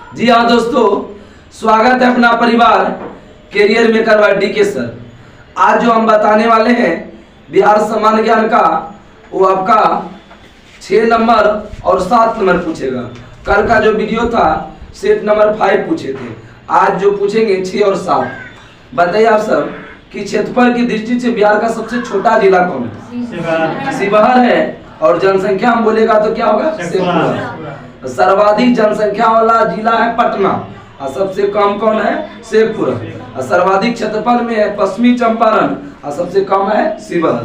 जी हाँ दोस्तों, स्वागत है अपना परिवार कैरियर मेकर बाय डी के सर। आज जो हम बताने वाले हैं बिहार सामान्य ज्ञान का, वो आपका 6 नंबर और 7 नंबर पूछेगा। कल का जो वीडियो था सेट नंबर 5 पूछे थे, आज जो पूछेंगे 6 और 7। बताइए आप सब कि क्षेत्रफल की दृष्टि से बिहार का सबसे छोटा जिला कौन है? शिवहर है। और जनसंख्या हम बोलेगा तो क्या होगा? शेखपुरा। सर्वाधिक जनसंख्या वाला जिला है पटना और सबसे कम कौन है? शेखपुरा। और सर्वाधिक क्षेत्रफल में है पश्चिमी चंपारण और सबसे कम है शिवहर।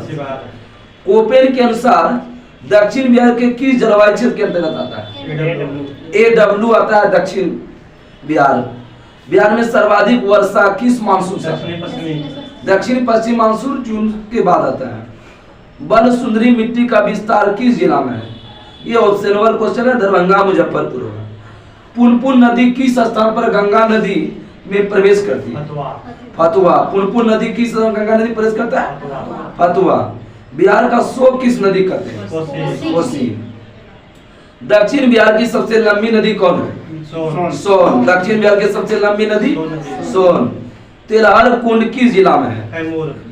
कोपेन के अनुसार दक्षिण बिहार के किस जलवायु क्षेत्र के अंतर्गत आता है? AW आता है दक्षिण बिहार। बिहार में सर्वाधिक वर्षा किस मानसून से? दक्षिण पश्चिम मानसून जून के बाद आता है। बल सुंदरी मिट्टी का विस्तार किस जिला में है? ये ऑप्शनल क्वेश्चन है, दरभंगा मुजफ्फरपुर होगा। पुनपुन नदी किस स्थान पर गंगा नदी में प्रवेश करती है? फतुहा। पुनपुन नदी किस गंगा नदी प्रवेश करता है? फतुहा। बिहार का शोक किस नदी कहते हैं? कोसी। दक्षिण बिहार की सबसे लंबी नदी कौन है? सोन। दक्षिण बिहार की सबसे लंबी नदी सोन। तेलहर कुंड किस जिला में है?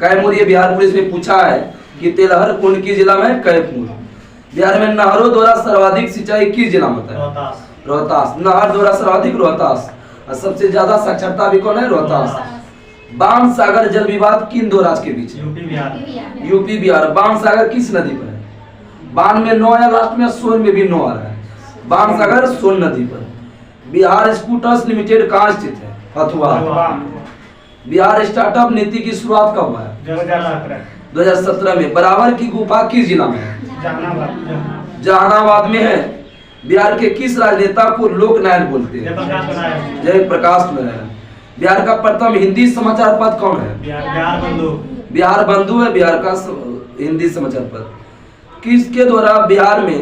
कैमूर। ये बिहार पुलिस ने पूछा है कि तेलहर कुंड किस जिला में है? कैमूर। बिहार में नहरों द्वारा सर्वाधिक सिंचाई किस जिला में होता है? रोहतास। नहर द्वारा सर्वाधिक रोहतास। और सबसे ज्यादा साक्षरता भी कौन है? रोहतास। बाण सागर जल विवाद किन दो राज्य के बीच? यूपी बिहार। बाण सागर किस नदी पर है? बाण में 9 है लास्ट में, सोन में भी 9 आ रहा है। बाण सागर सोन नदी पर। बिहार स्कूटर्स लिमिटेड कहाँ स्थित है? फतुहा। बिहार स्टार्टअप नीति की शुरुआत कब हुआ है? 2017 में। बराबर की गुफा किस जिला में है? जहानाबाद में है। बिहार के किस राजनेता को लोक नायक बोलते हैं? जयप्रकाश नारायण। बिहार का प्रथम हिंदी समाचार पत्र कौन है? बिहार बंधु है बिहार का हिंदी समाचार पत्र। किसके द्वारा बिहार में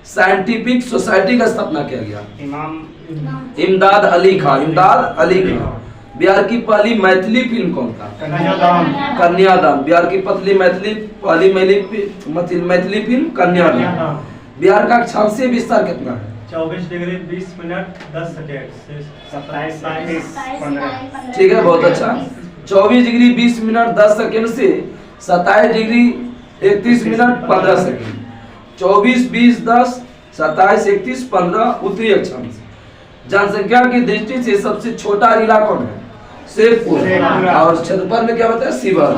साइंटिफिक सोसाइटी का स्थापना किया गया? इमदाद अली खान। इमदाद अली खान। बिहार की पहली मैथिली फिल्म कौन था? कन्यादान। बिहार की पहली मैथिली फिल्म कन्यादान। बिहार का अक्षांशीय विस्तार कितना है? 24 डिग्री 20 मिनट 10 सेकेंड से 27 ठीक है, बहुत अच्छा। 24 डिग्री 20 मिनट 10 सेकेंड से 27 डिग्री 31 मिनट 15 सेकेंड। 24 20 10 27 31 15 उत्तरी अक्षांश। जनसंख्या की दृष्टि से सबसे छोटा जिला कौन है? शेखपुर। और क्षेत्रफल में क्या बताया? शिवहर।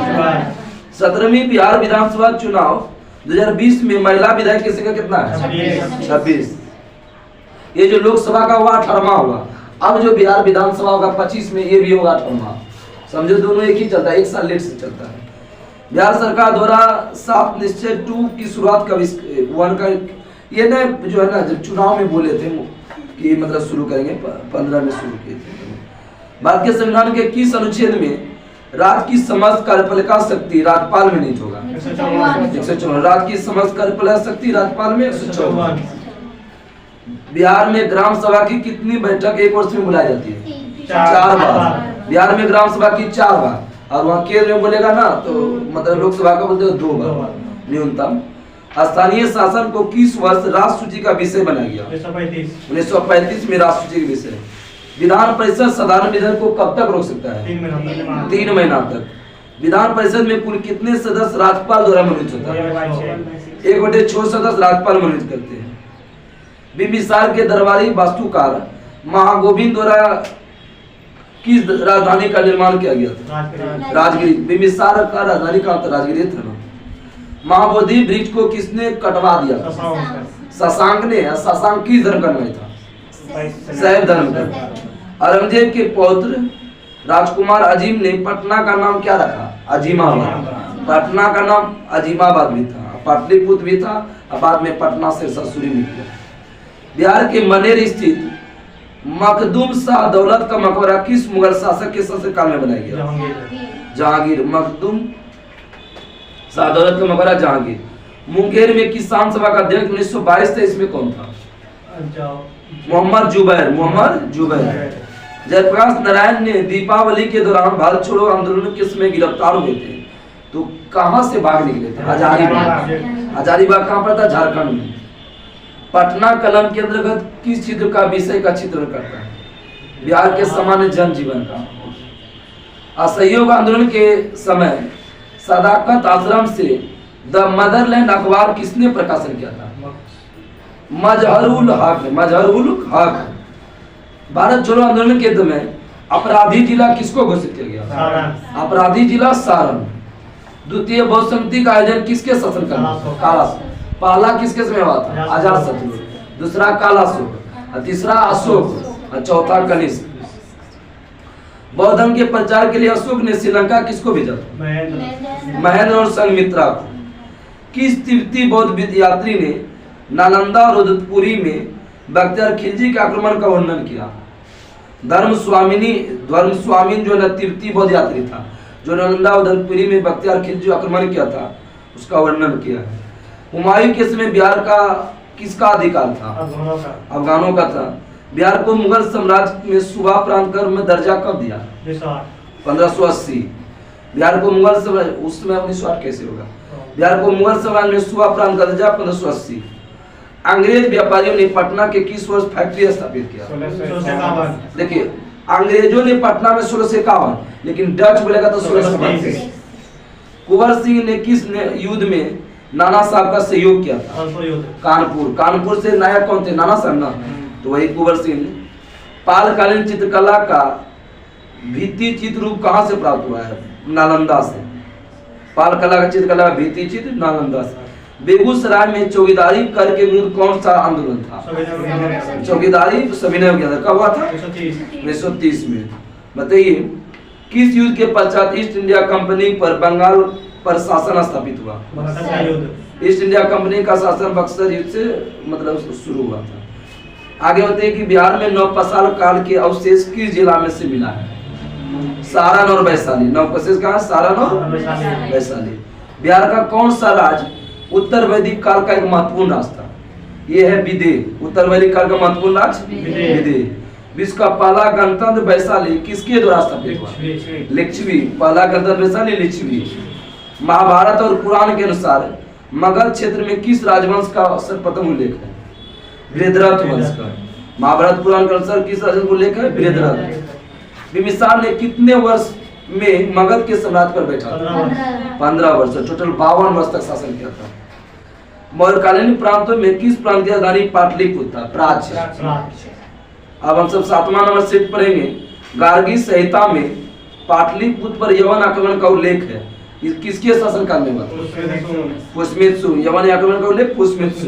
17वीं बिहार विधानसभा चुनाव 2020 में महिला विधायक की संख्या कितना है? 26। ये जो लोकसभा का हुआ 18वां हुआ, अब जो बिहार विधानसभा होगा 25 में, ये भी होगा 18वां। समझो दोनों एक ही चलता है, एक साल लेट से चलता है। बिहार सरकार द्वारा 7 निश्चय 2 की शुरुआत कब 1 का ये न जो है ना, जब चुनाव में बोले थे कि मतलब शुरू करेंगे 15 में शुरू किए थे। भारत के संविधान के किस अनुच्छेद में राज्य की समस्त कार्यपालिका शक्ति राज्यपाल में नहीं होगा? 154। राज्य की समस्त कार्यपालिका शक्ति राज्यपाल में 154। बिहार में ग्राम सभा की कितनी बैठक एक वर्ष में बुलाई जाती है? 4 बार। बिहार में ग्राम सभा की 4 बार। और वहाँ केंद्र में बोलेगा ना तो मतलब लोकसभा का बोलते हो 2 बार न्यूनतम। स्थानीय शासन को किस वर्ष राष्ट्र सूची का विषय बनाया गया? 1935 में राष्ट्र सूची का विषय। विधान परिषद साधारण विधायक को कब तक रोक सकता है? 3 महीना तक। विधान परिषद में कुल कितने सदस्य राज्यपाल द्वारा मनोनीत होता है? 1/6 सदस्य राज्यपाल मनोनीत करते हैं। बिंबिसार के दरबारी वास्तुकार महागोविंद द्वारा किस राजधानी का निर्माण किया गया था? राजगिरी। बिंबिसार का राजधानी कहाँ था? राजगिरी था ना। महाबोधि वृक्ष को किसने कटवा दिया? शशांक ने। शशांक किस धर्म का न्याय था? शैव धर्म का। औरंगजेब के पौत्र राजकुमार अजीम ने पटना का नाम क्या रखा? अजीमाबाद। पटना का नाम अजीमाबाद भी था, पाटलिपुत्र भी था और बाद में पटना से ससुरी निकला। बिहार के मनेर स्थित मखदूम शाह दौलत का मकबरा किस मुगल शासक के शासनकाल में बनाया गया? जहांगीर। मखदूम शाह दौलत का मकबरा जहांगीर। मुंगेर में किसान सभा का अध्यक्ष 1922-23 में कौन था? मोहम्मद जुबैर। जयप्रकाश नारायण ने दीपावली के दौरान भारत छोड़ो आंदोलन के समय गिरफ्तार हुए थे, तो कहां से भाग निकले थे? हजारीबाग कहां पर था? झारखंड में। पटना कलम के अंतर्गत किस चित्र का विषय का चित्रण करता है? बिहार के सामान्य जनजीवन का। असहयोग आंदोलन के समय सदाकत आश्रम से द मदरलैंड अखबार किसने प्रकाशन किया था? मजहरुल हक। भारत छोड़ो आंदोलन के समय अपराधी जिला किसको घोषित किया गया? अपराधी जिला सारण। द्वितीय बहुसंहति का आयोजन किसके शासनकाल में? काला। पहला किसके समय हुआ था? अजात शत्रु। दूसरा कालाशोक और तीसरा अशोक और चौथा कनिष्क। बौद्ध धर्म के प्रचार के लिए अशोक ने श्रीलंका किसको भेजा था? महेंद्र और संघमित्रा को। किस तिब्बती बौद्ध यात्री ने नालंदा और उदयपुरी में बख्तियार खिलजी के आक्रमण का वर्णन किया? धर्म स्वामी जो न तिब्बती बौद्ध यात्री था, जो नालंदा और उदयपुरी में बख्तियार खिलजी आक्रमण किया था, उसका वर्णन किया है। हुमायूं के समय बिहार का किसका अधिकार था? अफगानों का था। बिहार को मुगल साम्राज्य में सूबा प्रांत में दर्जा कब दिया? 1580। बिहार को मुगल साम्राज्य, उस समय 1908 कैसे होगा? बिहार को मुगल साम्राज्य में सूबा प्रांत का दर्जा 1580। अंग्रेज व्यापारियों ने पटना के किस वर्ष फैक्ट्री स्थापित किया? 1651। देखिए, अंग्रेजों ने पटना में 1651, लेकिन डच बोलेगा तो 1632। कुंवर सिंह ने किस युद्ध में नाना साहब का सहयोग किया था? कानपुर से नायक कौन थे? नाना साहब ना, तो वही कुंवर सिंह। पालकालीन चित्रकला का भित्ति चित्र रूप कहाँ से प्राप्त हुआ है? नालंदा से। पालकला का चित्रकला भित्ति चित्र नालंदा से। बेगूसराय में चौकीदारी कर के विरुद्ध कौन सा आंदोलन था? चौकीदारी सविनय हो गया था। कब हुआ था? 1930 में। बताइए, किस युद्ध के पश्चात ईस्ट इंडिया कंपनी पर बंगाल पर शासन स्थापित हुआ? ईस्ट इंडिया कंपनी का शासन बक्सर युद्ध से मतलब शुरू हुआ था। आगे होते हैं कि बिहार में नवपसाल काल के अवशेष किस जिला में से मिला है? सारण और वैशाली। नवपशेष कहाँ? सारण और वैशाली। बिहार का कौन सा राज्य उत्तर वैदिक काल का एक महत्वपूर्ण रास्ता? ये है विदेह। उत्तर वैदिक काल का महत्वपूर्ण राज्य विदेह। विश्व का पहला गणतंत्र वैशाली किसके द्वारा स्थापित हुआ? लिच्छवी। पहला गणतंत्र वैशाली लिच्छवी। महाभारत और पुराण के अनुसार मगध क्षेत्र में किस राजवंश का सर्वप्रथम उल्लेख है? बृहद्रथ वंश का। महाभारत पुराण के अनुसार किस राजवंश का उल्लेख है? बृहद्रथ। बिंबिसार ने कितने वर्ष में मगध के साम्राज्य पर बैठा? 15 वर्ष। टोटल 52 वर्ष तक शासन किया था। मौर्यकालीन प्रांतों में किस प्रांत की राजधानी पाटलिपुत्र था? प्राच्य। अब हम सब 7वां नंबर सेट पढ़ेंगे। गार्गी संहिता में पाटलिपुत्र पर यवन आक्रमण का उल्लेख है। किसके शासनकाल में हुआ? पुष्यमित्र। यवन आक्रमण का उल्लेख पुष्यमित्र।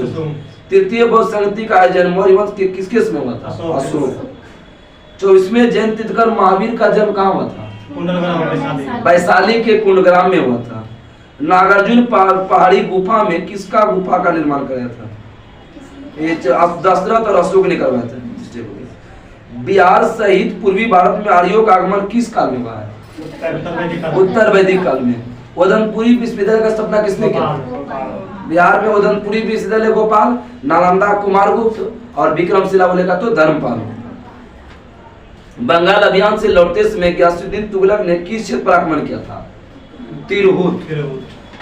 तृतीय बहुसंहति का आयोजन मौर्य वंश के किसके समय हुआ था? अशोक। 24वें जैन तीर्थंकर महावीर का जन्म कहाँ हुआ था? वैशाली के कुंडग्राम में हुआ था। नागार्जुन पहाड़ी गुफा में किसका गुफा का निर्माण कराया था? ये दशरथ और अशोक ने करवाया था। बिहार सहित पूर्वी भारत में आर्यों का आगमन किस काल में हुआ है? उत्तर वैदिक काल में। उदयपुरी विश्वविद्यालय का स्थापना किसने किया? बिहार में उदयपुरी विश्वविद्यालय गोपाल, नालंदा कुमारगुप्त और विक्रमशिला बोलेगा तो धर्मपाल। बंगाल अभियान से लौटते समय गयासुद्दीन तुगलक ने किस क्षेत्र पर आक्रमण किया था? तिरहुत।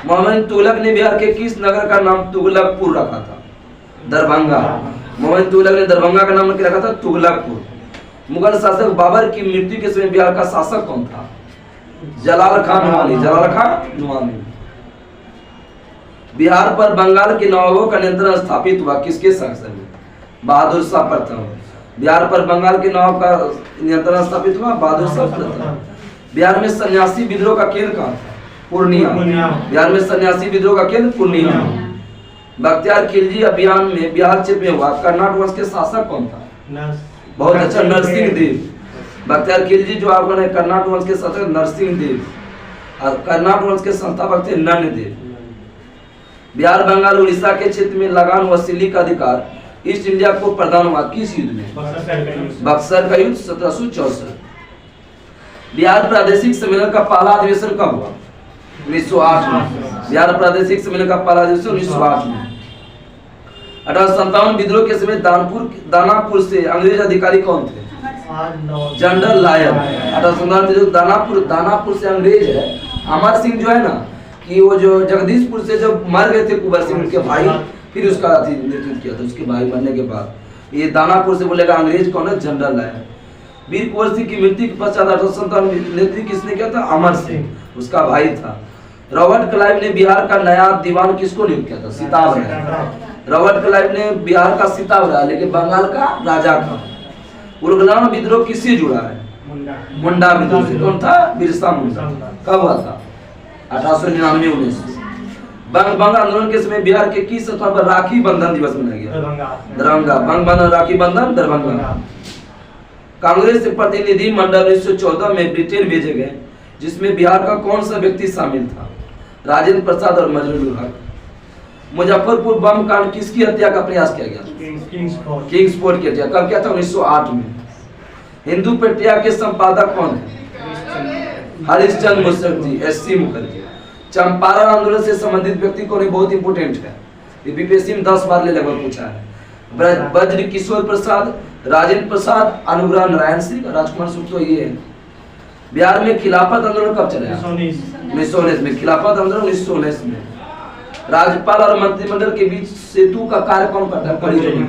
मोहम्मद तुगलक ने बिहार के किस नगर का नाम तुगलकपुर रखा था? दरभंगा। मोहम्मद तुगलक ने दरभंगा का नाम रखा था तुगलकपुर। मुगल शासक बाबर की मृत्यु के समय बिहार का शासक कौन था? जलाल खान नुआनी। बिहार पर बंगाल के नवाबों का नियंत्रण स्थापित हुआ किसके शासन में? बहादुर शाह प्रथम। बिहार पर बंगाल के नवाब का नियंत्रण स्थापित हुआ बहादुर शाह प्रथम। बिहार में सन्यासी विद्रोह का केंद्र कहाँ था? पूर्णिया। बिहार में सन्यासी विद्रोह का केंद्र पूर्णिया। बख्तियार खिलजी अभियान में बिहार क्षेत्र में हुआ कर्नाटक वंश के शासक कौन था? बहुत अच्छा, नरसिंह देव। बख्तियार खिलजी जो आपको है कर्नाटक वंश के शासक नरसिंह देव और कर्नाटक वंश के संस्थापक थे नन्द देव। बिहार बंगाल उड़ीसा के क्षेत्र में लगान वसूली का अधिकार ईस्ट इंडिया को प्रदान हुआ किस युद्ध में? बक्सर का युद्ध 1764। बिहार प्रादेशिक सम्मेलन का पहला अधिवेशन कब हुआ? 1908 में। बिहार प्रादेशिक सम्मेलन का पहला अधिवेशन 1908 में। 1857 विद्रोह के समय दानापुर से अंग्रेज अधिकारी कौन थे? General lawyer. 1857 दानापुर से अंग्रेज है अमर सिंह जो है ना, कि वो जो जगदीशपुर से जब मर गए थे कुंवर सिंह उनके भाई, फिर उसका नेतृत्व किया था उसके भाई मरने के बाद। ये दानापुर से बोलेगा अंग्रेज कौन है? General Lloyd. वीर कुंवर सिंह की मृत्यु के पश्चात 1857 नेतृत्व किसने किया था? अमर सिंह, उसका भाई था। रॉबर्ट क्लाइव ने बिहार का नया दीवान किसको नियुक्त किया था? सीताब राय। रॉबर्ट क्लाइव ने बिहार का सीताब राय लेकिन बंगाल का राजा था। उर्गलान विद्रोह किससे जुड़ा है? मुंडा विद्रोह से। कौन था? बिरसा मुंडा। कब हुआ था? 1899-19। बंग आंदोलन के समय बिहार के किस स्थान पर राखी बंधन दिवस मनाया गया? दरभंगा। बंग बंधन राखी बंधन दरभंगा। कांग्रेस से प्रतिनिधि मंडल 1914 में ब्रिटेन भेजे गए जिसमें बिहार का कौन सा व्यक्ति शामिल था? राजेंद्र प्रसाद और मजरूल हक। मुजफ्फरपुर बम कांड किसकी हत्या का प्रयास किया गया? किंग्स फोर्ड की हत्या। कब किया था? 1908 में। हिंदू पेट्रिया के संपादक कौन है? हरिश्चंद्र मुखर्जी, एससी मुखर्जी। चंपारण आंदोलन से संबंधित व्यक्ति कौन है? बहुत इंपोर्टेंट है, ये बीपीएससी में 10 बार लगभग पूछा है। ब्रज किशोर प्रसाद, राजेंद्र प्रसाद, अनुग्रह नारायण सिंह, राजकुमार सुख। तो ये है। बिहार में खिलाफत आंदोलन कब चला? 1919 में। खिलाफत आंदोलन 1919 में। राज्यपाल और मंत्रिमंडल के बीच सेतु का कार्य कौन करता है? कड़ी जोड़ी।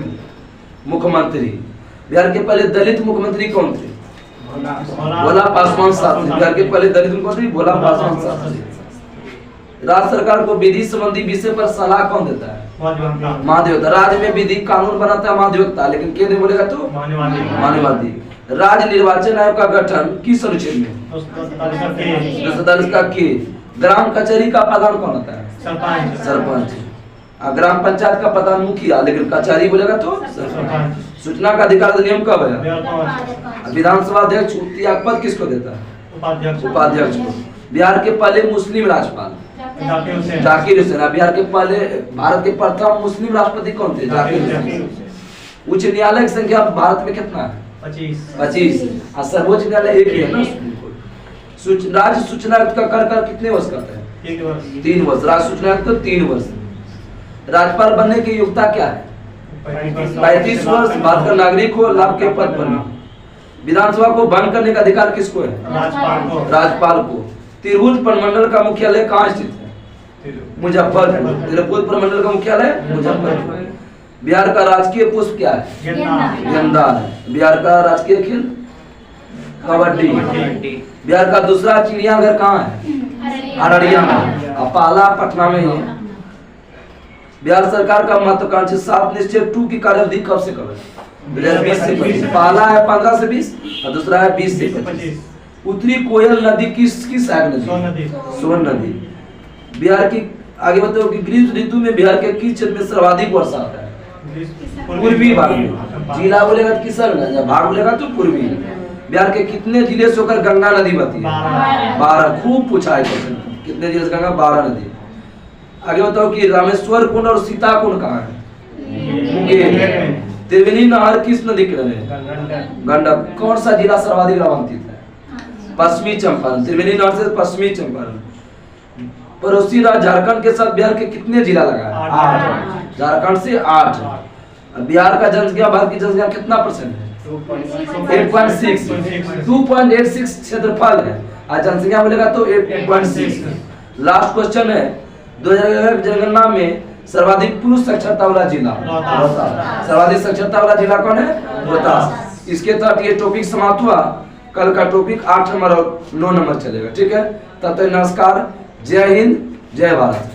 मुख्यमंत्री। बिहार के पहले दलित मुख्यमंत्री कौन थे? भोला पासवान शास्त्री। बिहार के पहले दलित मुख्यमंत्री भोला पासवान शास्त्री। राज्य सरकार को विधि संबंधी विषय पर सलाह कौन देता है? महाधिवक्ता। राज्य में विधि कानून बनाता है महाधिवक्ता, लेकिन केंद्र बोलेगा तो मान्यवादी। राज्य निर्वाचन आयोग का गठन किस अनुच्छेद में? 247 का के। ग्राम कचहरी का प्रधान कौन होता है? सरपंच। ग्राम पंचायत का प्रधान मुखिया, लेकिन कचहरी बोलेगा तो सरपंच। सूचना का अधिकार अधिनियम कब है? विधानसभा अध्यक्ष पद किसको देता है? उपाध्यक्ष को। बिहार के पहले मुस्लिम राज्यपाल जाकिर हुसैन। बिहार के पहले भारत के प्रथम मुस्लिम राष्ट्रपति कौन थे? जाकिर हुसैन। उच्च न्यायालय की संख्या भारत में कितना है? 25। और सर्वोच्च न्यायालय एक ही है ना, सुप्रीम कोर्ट। राज्य सूचना आयुक्त का कार्यकाल कितने वर्ष का है? 3 वर्ष। राज्य सूचना आयुक्त 3 वर्ष। राज्यपाल बनने की योग्यता क्या है? 35 वर्ष। भारत का नागरिक हो, लाभ के पद पर। विधानसभा को भंग करने का अधिकार किसको है? राज्यपाल को। तिरहुत प्रमंडल का मुख्यालय कहाँ स्थित है? मुजफ्फरपुर। तिरहुत प्रमंडल का मुख्यालय मुजफ्फरपुर। बिहार का राजकीय पुष्प क्या है? गेंदा है। बिहार का राजकीय खेल कबड्डी। बिहार का दूसरा चिड़ियाघर कहाँ है? अररिया में। और पहला पटना में ही है। बिहार सरकार का महत्वाकांक्षी 7 निश्चय 2 की कार्यअवधि कब से कब है? 2020 से 25। पहला है 15 से 20 और दूसरा है 20 से 25। उत्तरी कोयल नदी किसकी सहायक नदी? सोन नदी। बिहार की आगे बताओ कि ग्रीष्म ऋतु में बिहार के किस क्षेत्र में सर्वाधिक वर्षा होता है? पूर्वी भाग में। जिला बोलेगा किशनगंज, भाग बोलेगा तो पूर्वी। बिहार के कितने जिले से होकर गंगा नदी बहती है? 12। खूब पूछा है क्वेश्चन, कितने जिले से गंगा? 12 नदी। आगे बताओ कि रामेश्वर कुंड और सीता कुंड कहाँ है? मुंगेर। त्रिवेणी नहर किस नदी किनारे है? गंडक। कौन सा जिला सर्वाधिक लाभान्वित है? पश्चिमी चंपारण। त्रिवेणी नहर से पश्चिमी चंपारण। पड़ोसी राज्य झारखंड के साथ बिहार के कितने जिला लगा है? 8। झारखंड से 8। बिहार का जनसंख्या भारत की जनसंख्या कितना % है? 8.6। 2.86 क्षेत्रफल है और जनसंख्या बोलेगा तो 8.6। लास्ट क्वेश्चन है, 2011 जनगणना में सर्वाधिक पुरुष साक्षरता वाला जिला सर्वाधिक साक्षरता वाला जिला कौन है? रोहतास। इसके तहत ये टॉपिक समाप्त हुआ। कल का टॉपिक 8 नंबर और 9 नंबर चलेगा। ठीक है, तब तक नमस्कार, जय हिंद, जय भारत।